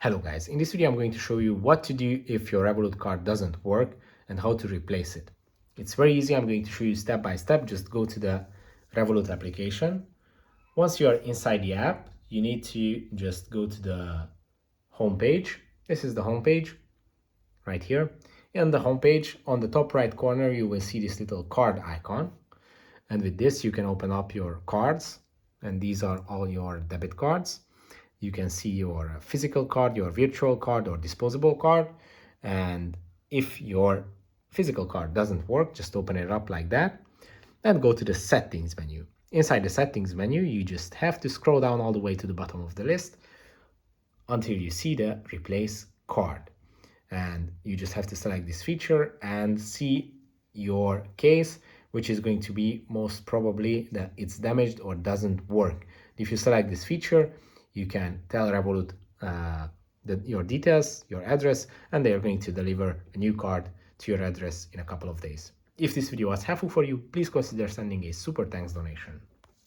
Hello guys, in this video I'm going to show you what to do if your Revolut card doesn't work and how to replace it. It's very easy. I'm going to show you step by step. Just go to the Revolut application. Once you are inside the app, you need to just go to the home page. This is the home page right here. In the home page, on the top right corner, you will see this little card icon. And with this, you can open up your cards. And these are all your debit cards. You can see your physical card, your virtual card, or disposable card. And if your physical card doesn't work, just open it up like that and go to the settings menu. Inside the settings menu, you just have to scroll down all the way to the bottom of the list until you see the replace card. And you just have to select this feature and see your case, which is going to be most probably that it's damaged or doesn't work. If you select this feature, you can tell Revolut your details, your address, and they are going to deliver a new card to your address in a couple of days. If this video was helpful for you, please consider sending a super thanks donation.